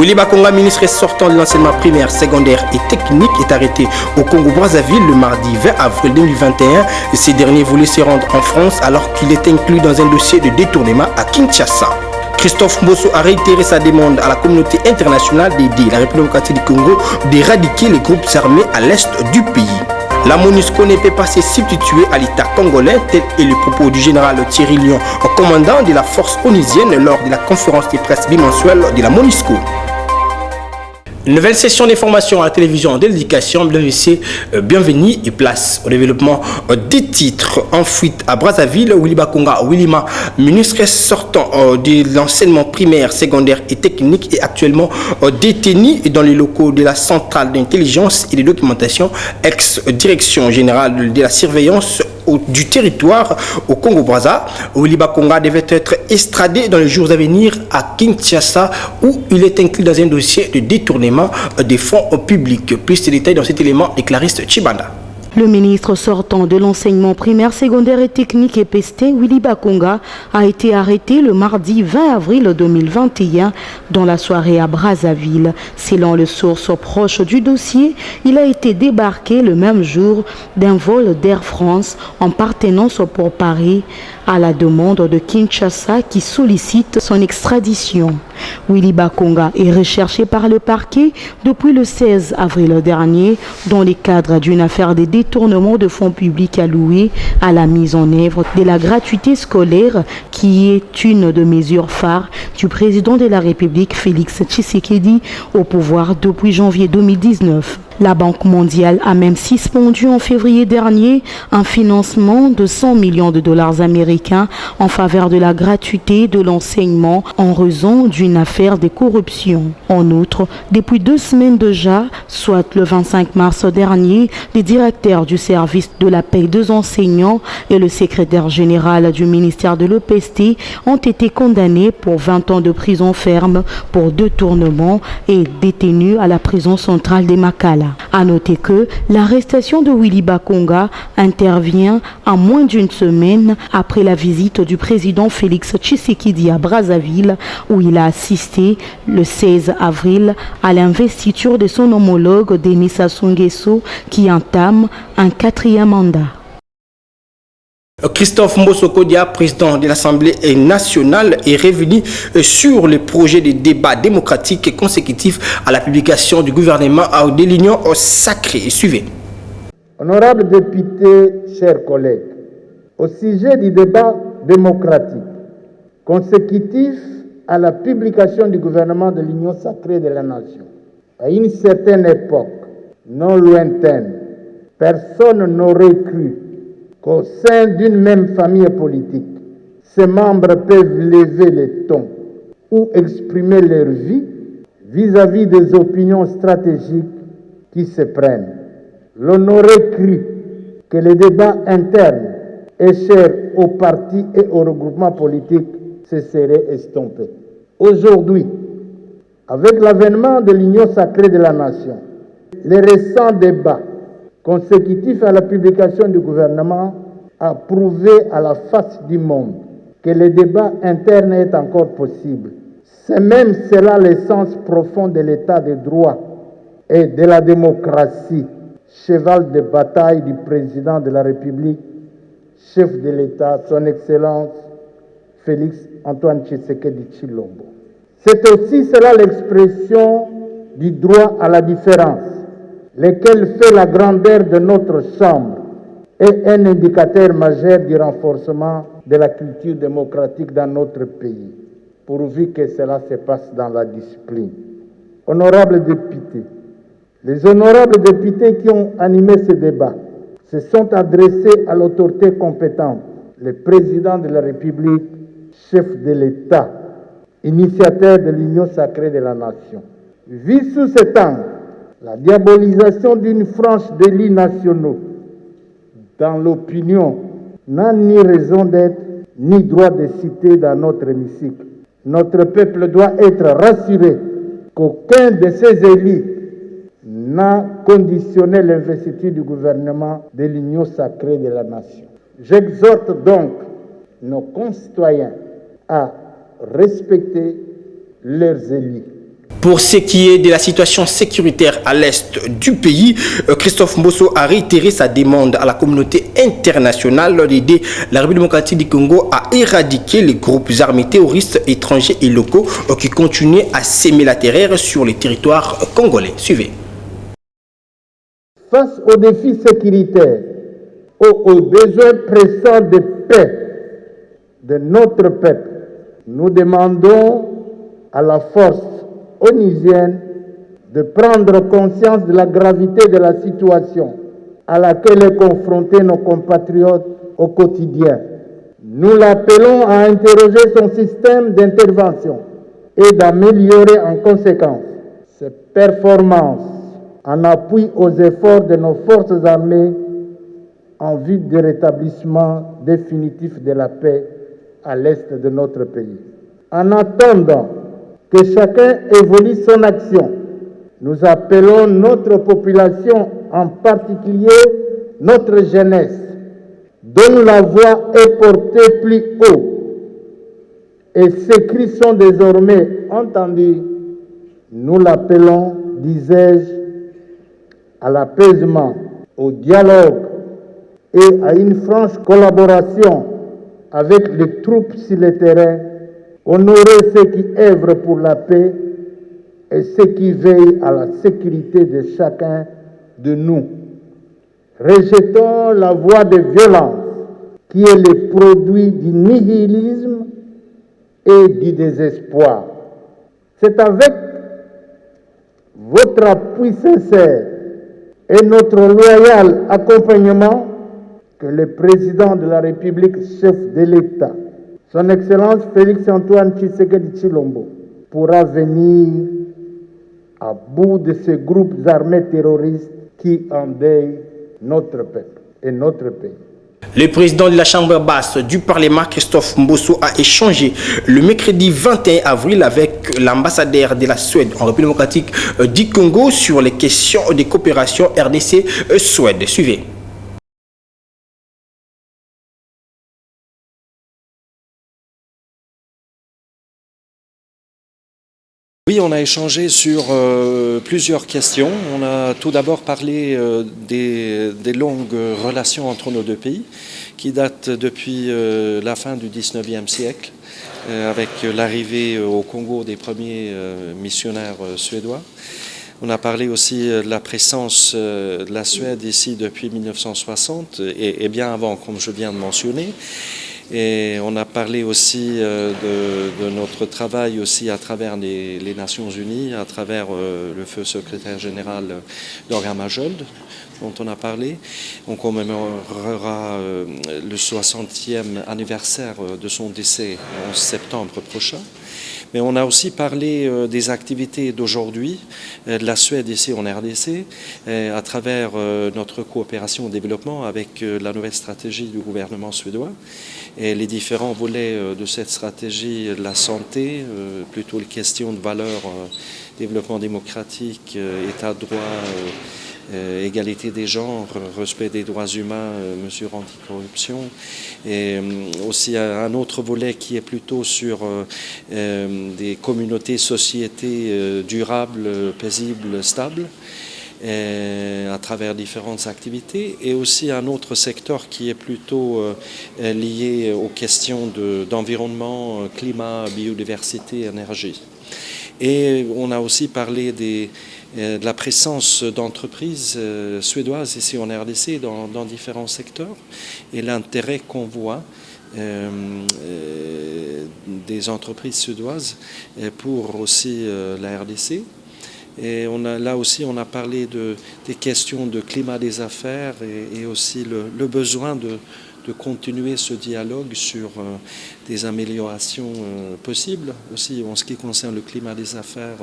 Willy Bakonga, ministre sortant de l'enseignement primaire, secondaire et technique, est arrêté au Congo-Brazzaville le mardi 20 avril 2021. Ces derniers voulaient se rendre en France alors qu'il est inclus dans un dossier de détournement à Kinshasa. Christophe Mbosso a réitéré sa demande à la communauté internationale d'aider la République démocratique du Congo d'éradiquer les groupes armés à l'est du pays. La MONUSCO ne peut pas se substituer à l'État congolais, tel est le propos du général Thierry Lion, commandant de la force onusienne lors de la conférence de presse bimensuelle de la MONUSCO. Nouvelle session d'information à la télévision de l'éducation, bienvenue et place au développement des titres. En fuite à Brazzaville, Willy Bakonga Willima, ministre sortant de l'enseignement primaire, secondaire et technique, est actuellement détenu dans les locaux de la centrale d'intelligence et de documentation, ex-direction générale de la surveillance du territoire au Congo-Brazza. Willy Bakonga devait être extradé dans les jours à venir à Kinshasa où il est inclus dans un dossier de détournement des fonds publics. Plus de détails dans cet élément de Clarisse Chibanda. Le ministre sortant de l'enseignement primaire, secondaire et technique et pesté, Willy Bakonga, a été arrêté le mardi 20 avril 2021 dans la soirée à Brazzaville. Selon les sources proches du dossier, il a été débarqué le même jour d'un vol d'Air France en partenance pour Paris à la demande de Kinshasa qui sollicite son extradition. Willy Bakonga est recherché par le parquet depuis le 16 avril dernier dans le cadre d'une affaire de détournement de fonds publics alloués à la mise en œuvre de la gratuité scolaire qui est une des mesures phares du président de la République Félix Tshisekedi au pouvoir depuis janvier 2019. La Banque mondiale a même suspendu en février dernier un financement de 100 millions de dollars américains en faveur de la gratuité de l'enseignement en raison d'une affaire de corruption. En outre, depuis 2 semaines déjà, soit le 25 mars dernier, les directeurs du service de la paie des enseignants et le secrétaire général du ministère de l'EPST ont été condamnés pour 20 ans de prison ferme pour détournement et détenus à la prison centrale de Makala. À noter que l'arrestation de Willy Bakonga intervient à moins d'une semaine après la visite du président Félix Tshisekedi à Brazzaville où il a assisté le 16 avril à l'investiture de son homologue Denis Sassou Nguesso qui entame un 4e mandat. Christophe Mbosso Kodia, président de l'Assemblée nationale, est revenu sur le projet de débat démocratique consécutif à la publication du gouvernement de l'Union sacrée. Suivez. Honorables députés, chers collègues, au sujet du débat démocratique consécutif à la publication du gouvernement de l'Union sacrée de la nation, à une certaine époque non lointaine, personne n'aurait cru qu'au sein d'une même famille politique, ses membres peuvent lever le ton ou exprimer leur vie vis-à-vis des opinions stratégiques qui se prennent. L'on aurait cru que les débats internes et chers aux partis et aux regroupements politiques se seraient estompés. Aujourd'hui, avec l'avènement de l'Union sacrée de la nation, les récents débats consécutif à la publication du gouvernement a prouvé à la face du monde que le débat interne est encore possible. C'est même cela l'essence profonde de l'état de droit et de la démocratie, cheval de bataille du président de la République, chef de l'État, son Excellence Félix Antoine Tshisekedi Tshilombo. C'est aussi cela l'expression du droit à la différence, lequel fait la grandeur de notre Chambre et un indicateur majeur du renforcement de la culture démocratique dans notre pays, pourvu que cela se passe dans la discipline. Honorables députés, les honorables députés qui ont animé ce débat se sont adressés à l'autorité compétente, le président de la République, chef de l'État, initiateur de l'Union sacrée de la nation. Vu sous cet angle, la diabolisation d'une frange d'élus nationaux dans l'opinion n'a ni raison d'être, ni droit de citer dans notre hémicycle. Notre peuple doit être rassuré qu'aucun de ces élus n'a conditionné l'investiture du gouvernement de l'Union sacrée de la nation. J'exhorte donc nos concitoyens à respecter leurs élus. Pour ce qui est de la situation sécuritaire à l'est du pays, Christophe Mbosso a réitéré sa demande à la communauté internationale d'aider la République démocratique du Congo à éradiquer les groupes armés terroristes étrangers et locaux qui continuent à s'aimer la terreur sur les territoires congolais. Suivez. Face aux défis sécuritaires, aux besoins pressants de paix de notre peuple, nous demandons à la force onusienne de prendre conscience de la gravité de la situation à laquelle est confronté nos compatriotes au quotidien. Nous l'appelons à interroger son système d'intervention et d'améliorer en conséquence ses performances en appui aux efforts de nos forces armées en vue du rétablissement définitif de la paix à l'est de notre pays. En attendant que chacun évolue son action, nous appelons notre population, en particulier notre jeunesse, dont la voix est portée plus haut et ses cris sont désormais entendus. Nous l'appelons, disais-je, à l'apaisement, au dialogue et à une franche collaboration avec les troupes sur le terrain. Honorer ceux qui œuvrent pour la paix et ceux qui veillent à la sécurité de chacun de nous. Rejetons la voie de violence qui est le produit du nihilisme et du désespoir. C'est avec votre appui sincère et notre loyal accompagnement que le président de la République, chef de l'État, Son Excellence Félix-Antoine Tshisekedi Tshilombo, pourra venir à bout de ces groupes armés terroristes qui endeuillent notre peuple et notre pays. Le président de la Chambre basse du Parlement, Christophe Mbosso, a échangé le mercredi 21 avril avec l'ambassadeur de la Suède en République démocratique du Congo sur les questions de coopération RDC-Suède. Suivez. Oui, on a échangé sur plusieurs questions. On a tout d'abord parlé des longues relations entre nos deux pays qui datent depuis la fin du 19e siècle avec l'arrivée au Congo des premiers missionnaires suédois. On a parlé aussi de la présence de la Suède ici depuis 1960 et bien avant, comme je viens de mentionner. Et on a parlé aussi de notre travail aussi à travers les Nations Unies, à travers le feu secrétaire général Dorga Majold, dont on a parlé. On commémorera le 60e anniversaire de son décès en septembre prochain. Mais on a aussi parlé des activités d'aujourd'hui de la Suède ici en RDC à travers notre coopération au développement avec la nouvelle stratégie du gouvernement suédois et les différents volets de cette stratégie, la santé, plutôt les questions de valeurs, développement démocratique, état de droit, égalité des genres, respect des droits humains, mesures anticorruption, et aussi un autre volet qui est plutôt sur des communautés, sociétés durables, paisibles, stables, à travers différentes activités, et aussi un autre secteur qui est plutôt lié aux questions d'environnement, climat, biodiversité, énergie. Et on a aussi parlé de la présence d'entreprises suédoises ici en RDC dans différents secteurs et l'intérêt qu'on voit des entreprises suédoises pour aussi la RDC. Et là aussi, on a parlé des questions de climat des affaires et aussi le besoin de continuer ce dialogue sur des améliorations possibles, aussi en ce qui concerne le climat des affaires,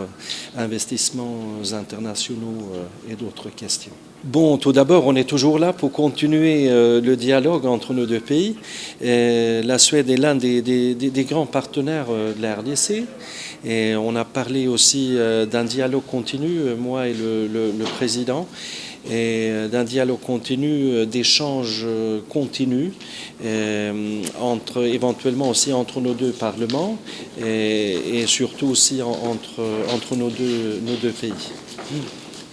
investissements internationaux et d'autres questions. Bon, tout d'abord, on est toujours là pour continuer le dialogue entre nos deux pays. La Suède est l'un des grands partenaires de la RDC. Et on a parlé aussi d'un dialogue continu, moi et le président. et d'un dialogue continu, d'échanges continus, éventuellement aussi entre nos deux parlements et surtout aussi entre nos deux pays.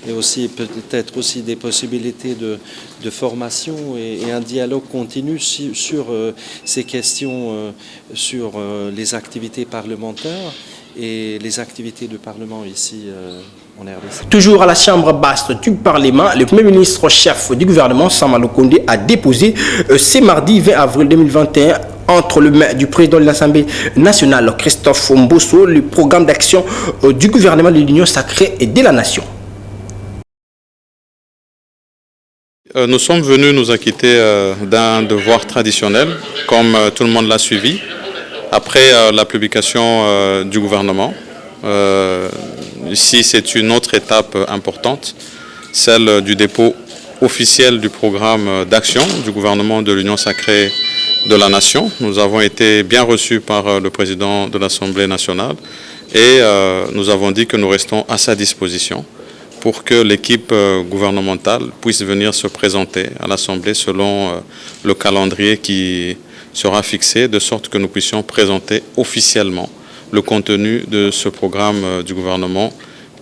Et aussi peut-être aussi des possibilités de formation et un dialogue continu sur ces questions, sur les activités parlementaires et les activités du Parlement ici en RDC. Toujours à la chambre basse du Parlement, le Premier ministre chef du gouvernement, Sama Lukonde, a déposé ce mardi 20 avril 2021 entre le main du président de l'Assemblée nationale, Christophe Mbosso, le programme d'action du gouvernement de l'Union sacrée et de la Nation. Nous sommes venus nous acquitter d'un devoir traditionnel, comme tout le monde l'a suivi, après la publication du gouvernement. Ici, c'est une autre étape importante, celle du dépôt officiel du programme d'action du gouvernement de l'Union sacrée de la Nation. Nous avons été bien reçus par le président de l'Assemblée nationale et nous avons dit que nous restons à sa disposition pour que l'équipe gouvernementale puisse venir se présenter à l'Assemblée selon le calendrier qui sera fixé, de sorte que nous puissions présenter officiellement le contenu de ce programme du gouvernement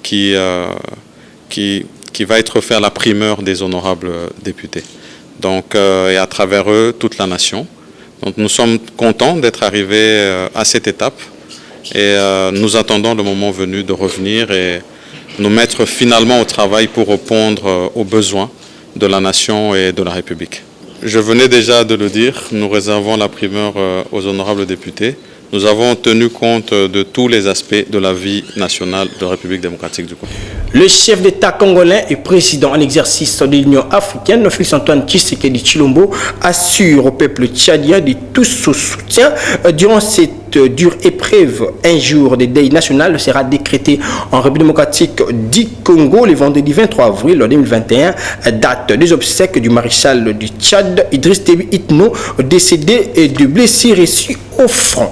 qui va être fait à la primeur des honorables députés. Donc, et à travers eux, toute la nation. Donc, nous sommes contents d'être arrivés à cette étape et nous attendons le moment venu de revenir et nous mettre finalement au travail pour répondre aux besoins de la nation et de la République. Je venais déjà de le dire, nous réservons la primeur aux honorables députés. Nous avons tenu compte de tous les aspects de la vie nationale de la République démocratique du Congo. Le chef d'État congolais et président en exercice de l'Union africaine, Félix-Antoine Tshisekedi Tshilombo, assure au peuple tchadien de tout son soutien durant cette dure épreuve. Un jour de deuil national sera décrété en République démocratique du Congo le vendredi 23 avril 2021, date des obsèques du maréchal du Tchad, Idriss Déby Itno, décédé de blessures reçues au front.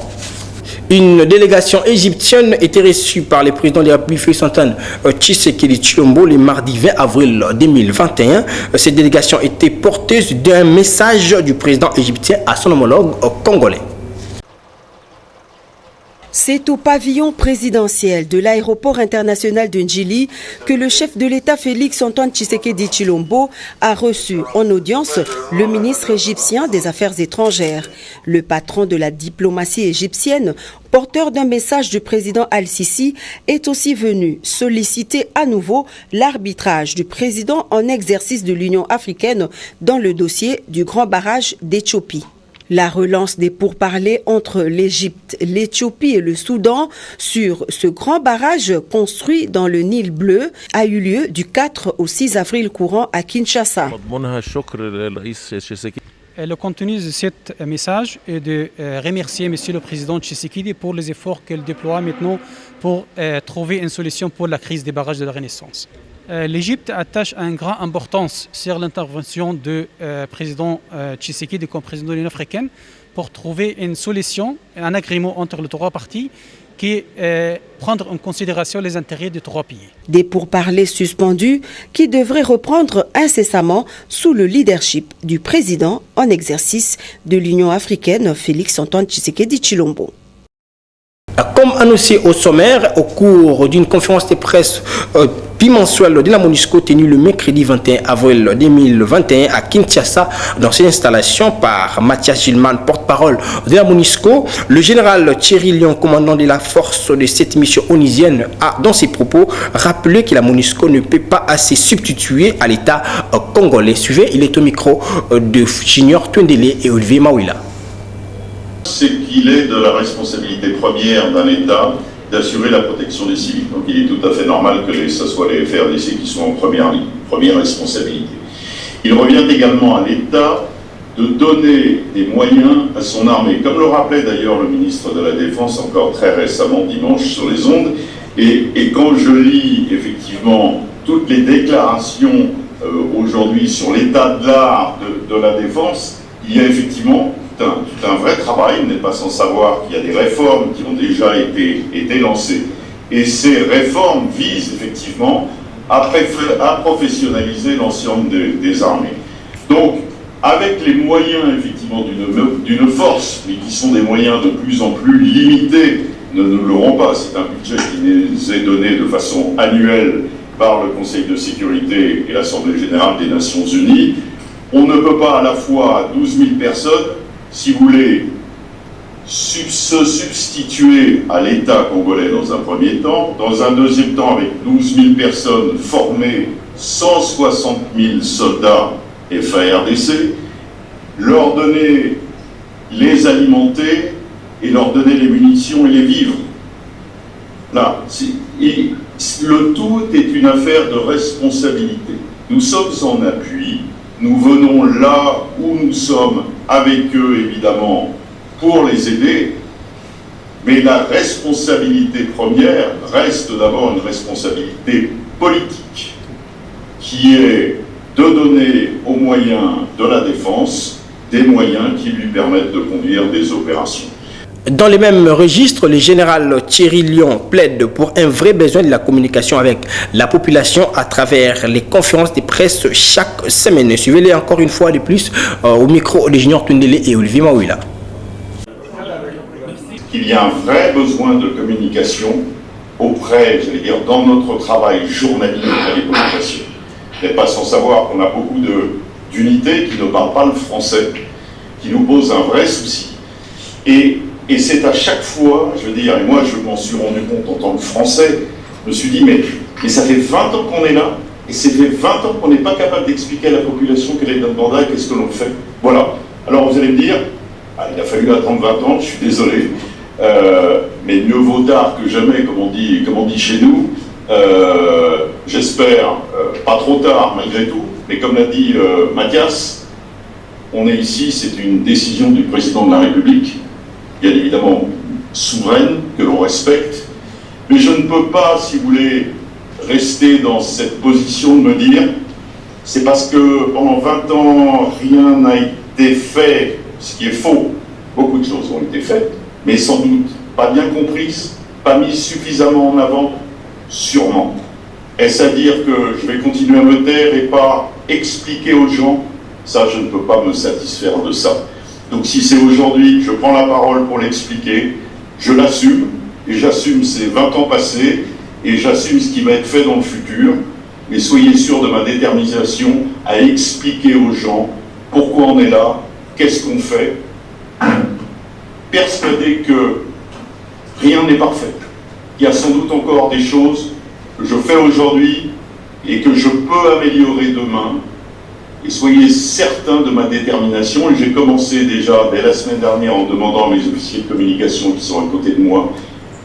Une délégation égyptienne était reçue par le président de la République Félix-Antoine Tshisekedi Tshilombo le mardi 20 avril 2021. Cette délégation était porteuse d'un message du président égyptien à son homologue congolais. C'est au pavillon présidentiel de l'aéroport international de Ndjili que le chef de l'État Félix-Antoine Tshisekedi Tshilombo a reçu en audience le ministre égyptien des Affaires étrangères. Le patron de la diplomatie égyptienne, porteur d'un message du président Al-Sisi, est aussi venu solliciter à nouveau l'arbitrage du président en exercice de l'Union africaine dans le dossier du grand barrage d'Éthiopie. La relance des pourparlers entre l'Égypte, l'Éthiopie et le Soudan sur ce grand barrage construit dans le Nil bleu a eu lieu du 4 au 6 avril courant à Kinshasa. Le contenu de ce message est de remercier M. le Président Tshisekedi pour les efforts qu'il déploie maintenant pour trouver une solution pour la crise des barrages de la Renaissance. L'Égypte attache une grande importance sur l'intervention du président Tshisekedi comme président de l'Union africaine pour trouver une solution, un agrément entre les trois parties qui prendre en considération les intérêts des trois pays. Des pourparlers suspendus qui devraient reprendre incessamment sous le leadership du président en exercice de l'Union africaine, Félix-Antoine Tshisekedi Tshilombo. Comme annoncé au sommaire, au cours d'une conférence de presse bimensuelle de la MONUSCO tenue le mercredi 21 avril 2021 à Kinshasa, dans cette installation par Mathias Gilman, porte-parole de la MONUSCO, le général Thierry Lion, commandant de la force de cette mission onusienne, a dans ses propos rappelé que la MONUSCO ne peut pas se substituer à l'État congolais. Suivez, il est au micro de Junior Twendele et Olivier Mawila. C'est qu'il est de la responsabilité première d'un État d'assurer la protection des civils. Donc il est tout à fait normal que ce soit les FARDC qui soient en première ligne, première responsabilité. Il revient également à l'État de donner des moyens à son armée, comme le rappelait d'ailleurs le ministre de la Défense encore très récemment dimanche sur les ondes. Et quand je lis effectivement toutes les déclarations aujourd'hui sur l'état de l'art de la défense, il y a effectivement tout un vrai travail. On n'est pas sans savoir qu'il y a des réformes qui ont déjà été lancées. Et ces réformes visent effectivement à professionnaliser l'ensemble des armées. Donc, avec les moyens effectivement d'une force, mais qui sont des moyens de plus en plus limités, ne nous l'aurons pas, c'est un budget qui nous est donné de façon annuelle par le Conseil de sécurité et l'Assemblée générale des Nations Unies, on ne peut pas à la fois à 12 000 personnes, si vous voulez, se substituer à l'État congolais dans un premier temps, dans un deuxième temps avec 12 000 personnes formées, 160 000 soldats FARDC, leur donner, les alimenter et leur donner les munitions et les vivres. Là, le tout est une affaire de responsabilité. Nous sommes en appui, nous venons là où nous sommes avec eux évidemment pour les aider, mais la responsabilité première reste d'abord une responsabilité politique, qui est de donner aux moyens de la défense des moyens qui lui permettent de conduire des opérations. Dans les mêmes registres, le général Thierry Lyon plaide pour un vrai besoin de la communication avec la population à travers les conférences de presse chaque semaine. Suivez-les encore une fois de plus au micro de Junior Tundele et Olivier Mawila. Il y a un vrai besoin de communication auprès, j'allais dire, dans notre travail journalier auprès des populations. Vous n'êtes pas sans savoir qu'on a beaucoup d'unités qui ne parlent pas le français, qui nous posent un vrai souci. Et c'est à chaque fois, je veux dire, et moi je m'en suis rendu compte en tant que Français, je me suis dit, mais ça fait 20 ans qu'on est là, et ça fait 20 ans qu'on n'est pas capable d'expliquer à la population quel est notre mandat et qu'est-ce que l'on fait. Voilà. Alors vous allez me dire, il a fallu attendre 20 ans, je suis désolé, mais mieux vaut tard que jamais, comme on dit chez nous. J'espère pas trop tard malgré tout, mais comme l'a dit Mathias, on est ici, c'est une décision du président de la République, bien évidemment souveraine, que l'on respecte, mais je ne peux pas, si vous voulez, rester dans cette position de me dire c'est parce que pendant 20 ans rien n'a été fait, ce qui est faux, beaucoup de choses ont été faites, mais sans doute pas bien comprises, pas mises suffisamment en avant, sûrement. Est-ce à dire que je vais continuer à me taire et pas expliquer aux gens? Ça, je ne peux pas me satisfaire de ça. Donc si c'est aujourd'hui, je prends la parole pour l'expliquer, je l'assume, et j'assume ces 20 ans passés, et j'assume ce qui va être fait dans le futur, mais soyez sûrs de ma détermination à expliquer aux gens pourquoi on est là, qu'est-ce qu'on fait, persuadé que rien n'est parfait. Il y a sans doute encore des choses que je fais aujourd'hui et que je peux améliorer demain. Et soyez certains de ma détermination. Et j'ai commencé déjà dès la semaine dernière en demandant à mes officiers de communication qui sont à côté de moi,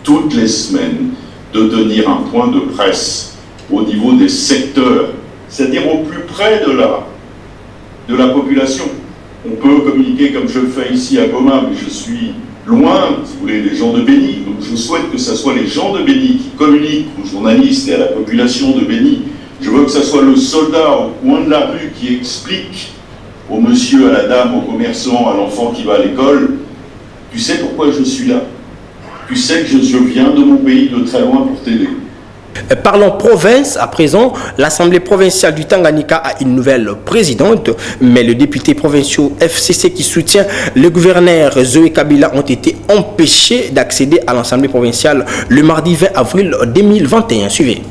toutes les semaines, de tenir un point de presse au niveau des secteurs, c'est-à-dire au plus près de la population. On peut communiquer comme je le fais ici à Goma, mais je suis loin, si vous voulez, des gens de Béni. Donc je souhaite que ce soit les gens de Béni qui communiquent aux journalistes et à la population de Béni. Je veux que ce soit le soldat au coin de la rue qui explique au monsieur, à la dame, au commerçant, à l'enfant qui va à l'école, tu sais pourquoi je suis là? Tu sais que je viens de mon pays de très loin pour t'aider. Parlons province à présent. L'Assemblée provinciale du Tanganyika a une nouvelle présidente, mais le député provincial FCC qui soutient le gouverneur Zoé Kabila ont été empêchés d'accéder à l'Assemblée provinciale le mardi 20 avril 2021. Suivez.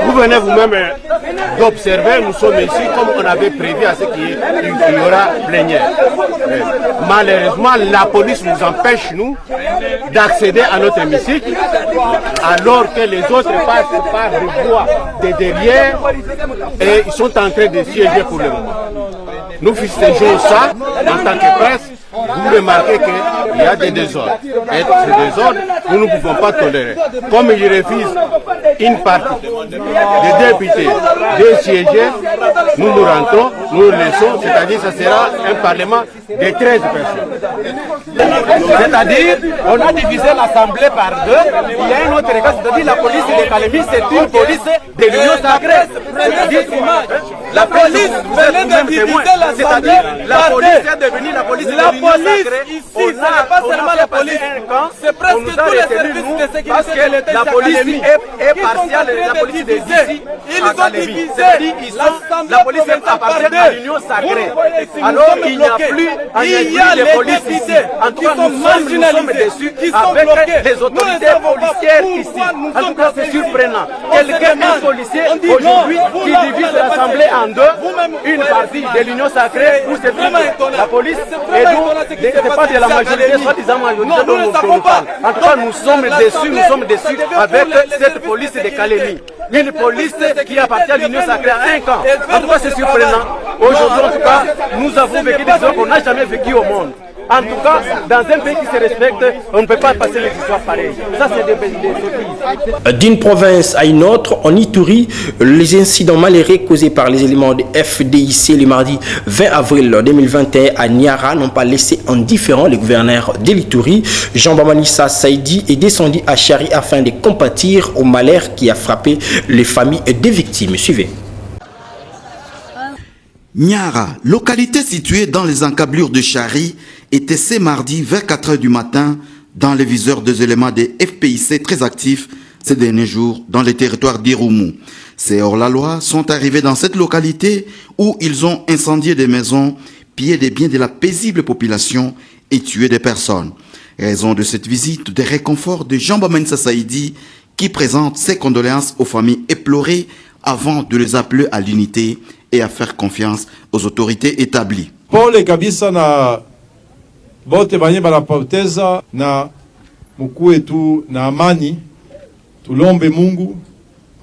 Vous venez vous-même d'observer, nous sommes ici comme on avait prévu à ce qu'il y aura plénière. Malheureusement, la police nous empêche, nous, d'accéder à notre hémicycle, alors que les autres passent par des voies de derrière et ils sont en train de siéger pour le moment. Nous fustigons ça en tant que presse. Vous remarquez qu'il y a des désordres. Et ces désordres, nous ne pouvons pas tolérer. Comme ils refusent une partie des députés de siéger, nous nous rentrons, nous le laissons, c'est-à-dire que ce sera un parlement de 13 personnes. C'est-à-dire, on a divisé l'Assemblée par deux, il y a une autre cas, c'est-à-dire la police de Kalemi, c'est une police de l'Union sacrée. C'est-à-dire la police venait de diviser c'est-à-dire la police est devenue la police de l'Union sacrée. Ici, ce n'est pas seulement la police. C'est presque tous les services de sécurité parce que la police est partiale, la police des ici. Ils ont divisé la police appartient à l'Union sacrée. Alors il n'y a plus à inclure les polices ici. En tout cas, nous sommes déçus avec les autorités policières ici. En tout cas, c'est surprenant. Quelqu'un, un policier, aujourd'hui, qui divise l'Assemblée en deux, une partie de l'Union sacrée, où c'est la police, et nous, c'est pas de la majorité, soi-disant majorité dont nous parlons. En tout cas, nous sommes déçus avec cette police de Kalemi. Une police qui appartient à l'Union sacrée à un camp. En tout cas, c'est surprenant. Aujourd'hui, en tout cas, nous avons vécu des choses qu'on n'a jamais vécues au monde. En tout cas, dans un pays qui se respecte, on ne peut pas passer les histoires pareilles. Ça, c'est des bêtises. D'une province à une autre, en Ituri, les incidents malheureux causés par les éléments de FDIC le mardi 20 avril 2021 à Niara n'ont pas laissé indifférent le gouverneur de l'Ituri. Jean-Bamanissa Saïdi est descendu à Chari afin de compatir au malheur qui a frappé les familles des victimes. Suivez. Niara, localité située dans les encablures de Chari, était ce mardi vers 4 h du matin dans les viseurs des éléments des FPIC très actifs ces derniers jours dans les territoires d'Irumu. Ces hors-la-loi sont arrivés dans cette localité où ils ont incendié des maisons, pillé des biens de la paisible population et tué des personnes. Raison de cette visite, des réconforts de Jean-Bamanissa Saïdi qui présente ses condoléances aux familles éplorées avant de les appeler à l'unité et à faire confiance aux autorités établies. Pole kabisa na bote banye banapoteza na mkuu wetu na amani. Tulombe Mungu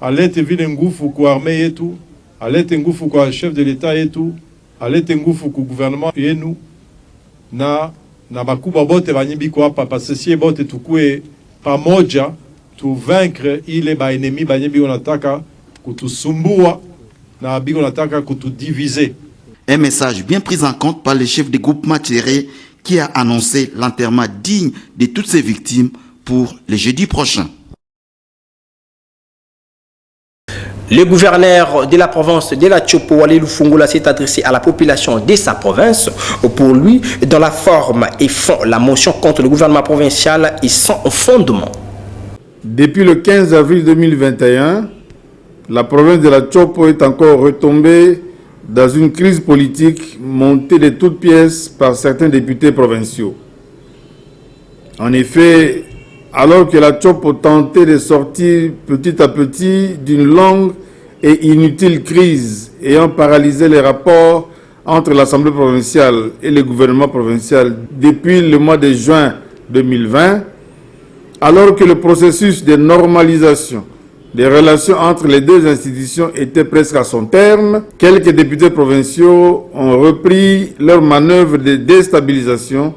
alete vile nguvu kwa armée yetu, alete nguvu kwa chef de l'État yetu, alete nguvu kwa gouvernement yenu na bakubwa bote banye biko hapa pasesie bote tukue pamoja tu vaincre ile ba ennemi banye biko nataka kutusumbua na biko nataka kutudiviser. Un message bien pris en compte par le chef du groupement Thierry qui a annoncé l'enterrement digne de toutes ces victimes pour le jeudi prochain. Le gouverneur de la province de la Tchopo, Walilou Fungola, s'est adressé à la population de sa province. Pour lui, dans la forme et fond, la motion contre le gouvernement provincial est sans fondement. Depuis le 15 avril 2021, la province de la Tchopo est encore retombée dans une crise politique montée de toutes pièces par certains députés provinciaux. En effet, alors que la Tchopo tentait de sortir petit à petit d'une longue et inutile crise ayant paralysé les rapports entre l'Assemblée provinciale et le gouvernement provincial depuis le mois de juin 2020, alors que le processus de normalisation des relations entre les deux institutions étaient presque à son terme, quelques députés provinciaux ont repris leur manœuvre de déstabilisation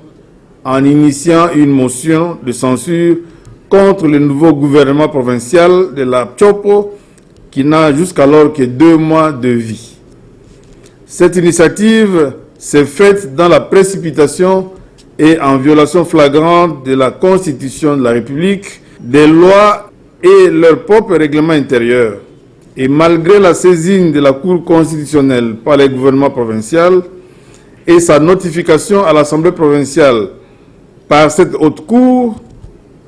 en initiant une motion de censure contre le nouveau gouvernement provincial de la Tchopo qui n'a jusqu'alors que 2 mois de vie. Cette initiative s'est faite dans la précipitation et en violation flagrante de la Constitution de la République, des lois et leur propre règlement intérieur. Et malgré la saisine de la Cour constitutionnelle par le gouvernement provincial et sa notification à l'Assemblée provinciale par cette haute cour,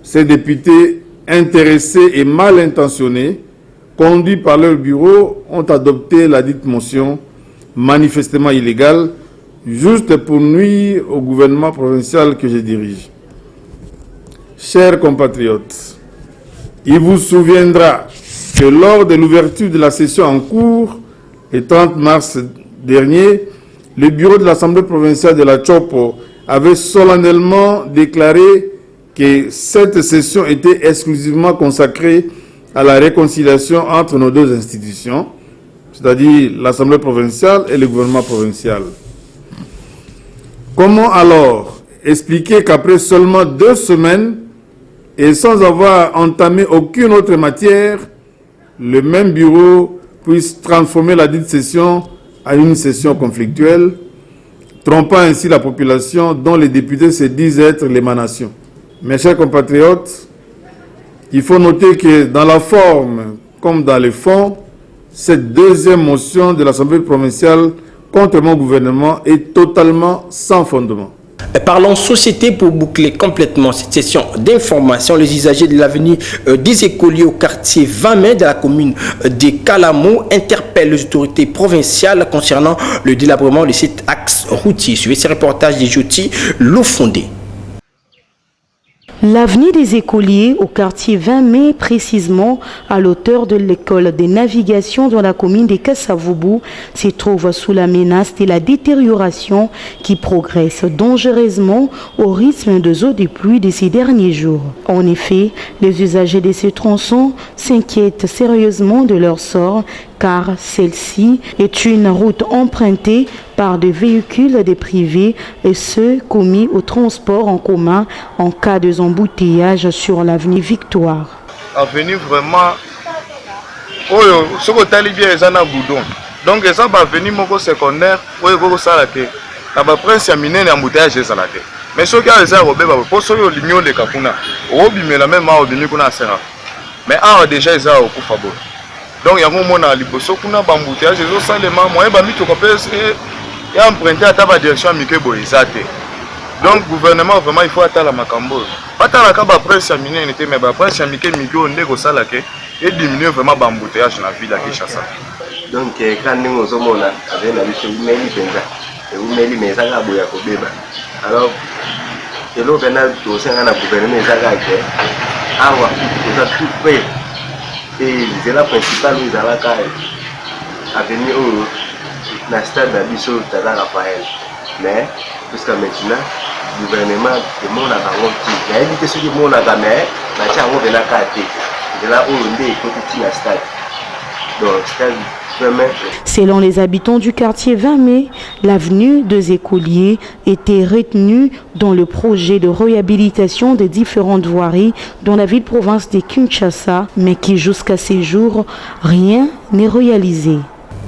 ces députés intéressés et mal intentionnés, conduits par leur bureau, ont adopté la dite motion manifestement illégale, juste pour nuire au gouvernement provincial que je dirige. Chers compatriotes, il vous souviendra que lors de l'ouverture de la session en cours, le 30 mars dernier, le bureau de l'Assemblée provinciale de la Tchopo avait solennellement déclaré que cette session était exclusivement consacrée à la réconciliation entre nos deux institutions, c'est-à-dire l'Assemblée provinciale et le gouvernement provincial. Comment alors expliquer qu'après seulement 2 semaines, et sans avoir entamé aucune autre matière, le même bureau puisse transformer la dite session en une session conflictuelle, trompant ainsi la population dont les députés se disent être l'émanation. Mes chers compatriotes, il faut noter que dans la forme comme dans le fond, cette deuxième motion de l'Assemblée provinciale contre mon gouvernement est totalement sans fondement. Parlons société pour boucler complètement cette session d'information. Les usagers de l'avenue des écoliers au quartier 20 mai de la commune de Kalamo interpellent les autorités provinciales concernant le délabrement de cet axe routier. Suivez ces reportages de Joti Lofondé. L'avenue des écoliers au quartier 20 mai, précisément à l'auteur de l'école des navigations dans la commune de Kassavoubou, se trouve sous la menace de la détérioration qui progresse dangereusement au rythme des eaux de pluie de ces derniers jours. En effet, les usagers de ces tronçons s'inquiètent sérieusement de leur sort car celle-ci est une route empruntée par des véhicules des privés et ceux commis au transport en commun en cas de embouteillage sur l'avenue Victoire. Avenue vraiment, ce que tu as bien, c'est un boudon. Donc, ça va venir mon secondaire, ça la tête. La prince a miné l'embouteillage, ça la tête. Mais ce qui a été robé, pour ceux qui ont l'union de Kapuna, Robi, mais la même au venu qu'on a serra. Mais déjà, ils ont au coup fabo. Donc, il y a un moment où liboso kuna bambouteillage, ils ont seulement moyen de mettre au copès et emprunter à ta direction à Miké Boïsate. Donc, le gouvernement, vraiment, il faut attendre la Macambo. Pas tant la caba presse à miner, mais la presse à Miké Miké, on est au salake et diminuer vraiment l'embouteillage dans la ville de Kinshasa. Donc, quand nous sommes là, avec la mission de Méli Benza, et vous Méli Mezaga Bouyako Beba. Alors, et l'eau venant au sein de la gouvernement Mezaga, on a tout fait. Et c'est la principale où ils ont à venir au stade d'Abisso Tada Raphaël. Mais jusqu'à maintenant, le gouvernement de mon agent qui a évité ce que mon agent mais n'a pas de la carte. C'est là où on est côté de stade. Donc, stade. Selon les habitants du quartier 20 mai, l'avenue des écoliers était retenue dans le projet de réhabilitation des différentes voiries dans la ville-province de Kinshasa, mais qui jusqu'à ces jours, rien n'est réalisé.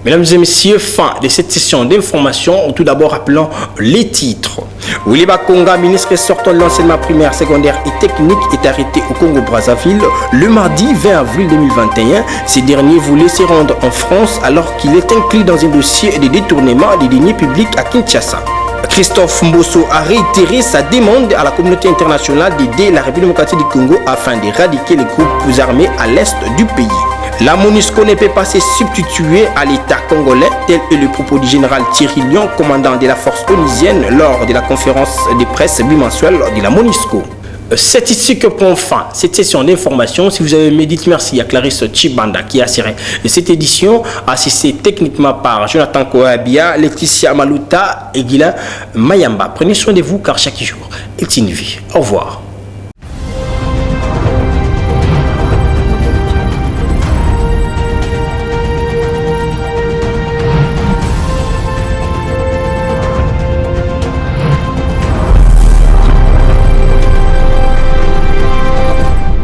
Mesdames et messieurs, fin de cette session d'information. Tout d'abord, rappelons les titres. Wiliba Konga, ministre sortant de l'enseignement primaire, secondaire et technique, est arrêté au Congo-Brazzaville le mardi 20 avril 2021. Ces derniers voulaient se rendre en France alors qu'il est inclus dans un dossier de détournement des deniers publics à Kinshasa. Christophe Mbosso a réitéré sa demande à la communauté internationale d'aider la République démocratique du Congo afin d'éradiquer les groupes armés à l'est du pays. La MONUSCO ne peut pas se substituer à l'État congolais, tel est le propos du général Thierry Lyon, commandant de la force onusienne, lors de la conférence de presse bimensuelle de la MONUSCO. C'est ici que prend fin cette session d'information. Si vous avez aimé, dites merci à Clarisse Chibanda qui a assuré cette édition, assistée techniquement par Jonathan Koabia, Laetitia Maluta et Guilain Mayamba. Prenez soin de vous car chaque jour est une vie. Au revoir.